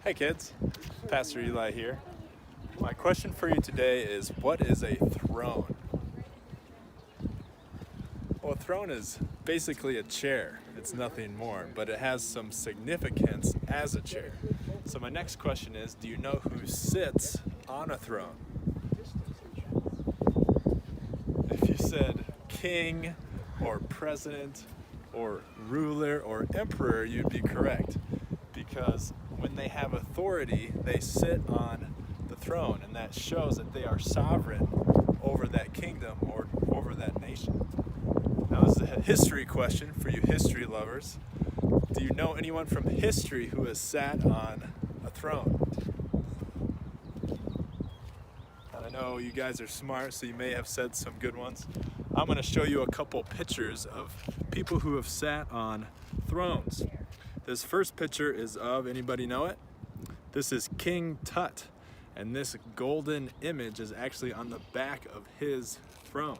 Hey kids, Pastor Eli here. My question for you today is, what is a throne? Well, a throne is basically a chair. It's nothing more, but it has some significance as a chair. So my next question is, do you know who sits on a throne? If you said king or president or ruler or emperor, you'd be correct. Because when they have authority, they sit on the throne, and that shows that they are sovereign over that kingdom or over that nation. Now, this is a history question for you history lovers. Do you know anyone from history who has sat on a throne? And I know you guys are smart, so you may have said some good ones. I'm going to show you a couple pictures of people who have sat on thrones. This first picture is of, anybody know it? This is King Tut, and this golden image is actually on the back of his throne.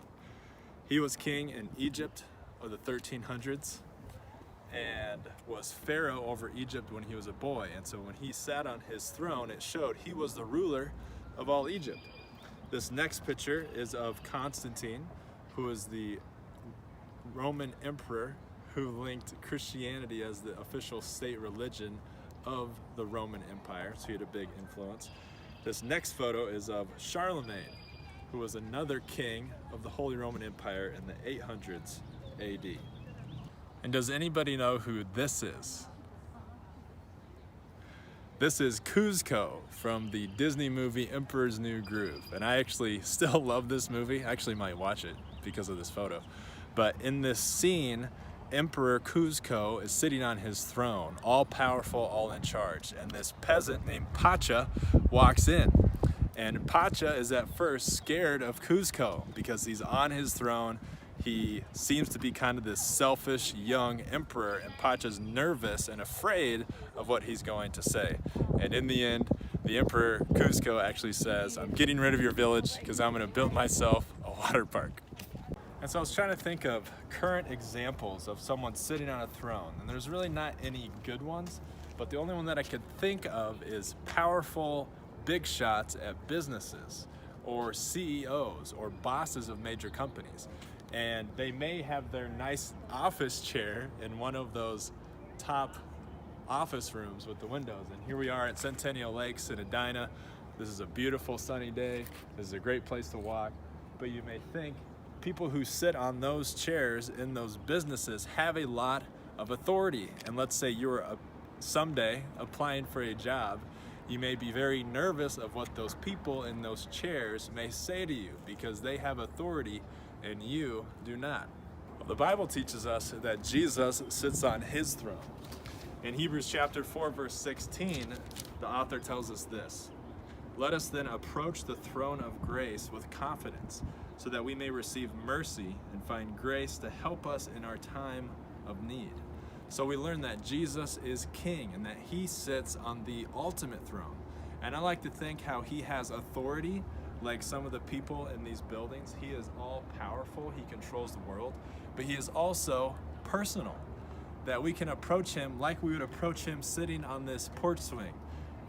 He was king in Egypt of the 1300s and was pharaoh over Egypt when he was a boy. And so when he sat on his throne, it showed he was the ruler of all Egypt. This next picture is of Constantine, who is the Roman emperor who linked Christianity as the official state religion of the Roman Empire, so he had a big influence. This next photo is of Charlemagne, who was another king of the Holy Roman Empire in the 800s AD. And does anybody know who this is? This is Kuzco from the Disney movie Emperor's New Groove. And I actually still love this movie. I actually might watch it because of this photo. But in this scene, Emperor Kuzco is sitting on his throne, all powerful, all in charge. And this peasant named Pacha walks in. And Pacha is at first scared of Kuzco because he's on his throne. He seems to be kind of this selfish young emperor, and Pacha's nervous and afraid of what he's going to say. And in the end, the Emperor Kuzco actually says, "I'm getting rid of your village because I'm going to build myself a water park." And so I was trying to think of current examples of someone sitting on a throne, and there's really not any good ones, but the only one that I could think of is powerful big shots at businesses or CEOs or bosses of major companies. And they may have their nice office chair in one of those top office rooms with the windows. And here we are at Centennial Lakes in Edina. This is a beautiful sunny day. This is a great place to walk. But you may think people who sit on those chairs in those businesses have a lot of authority. And let's say you're someday applying for a job, you may be very nervous of what those people in those chairs may say to you because they have authority and you do not. Well, the Bible teaches us that Jesus sits on his throne. In Hebrews chapter 4, verse 16, the author tells us this: "Let us then approach the throne of grace with confidence, so that we may receive mercy and find grace to help us in our time of need." So we learn that Jesus is king and that he sits on the ultimate throne. And I like to think how he has authority, like some of the people in these buildings. He is all powerful, he controls the world, but he is also personal, that we can approach him like we would approach him sitting on this porch swing,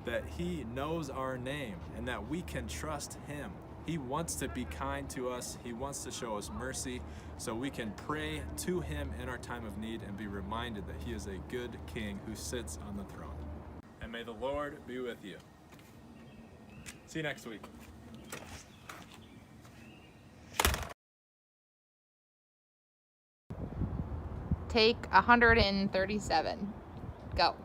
that he knows our name and that we can trust him. He wants to be kind to us. He wants to show us mercy, so we can pray to him in our time of need and be reminded that he is a good king who sits on the throne. And may the Lord be with you. See you next week. Take 137. Go.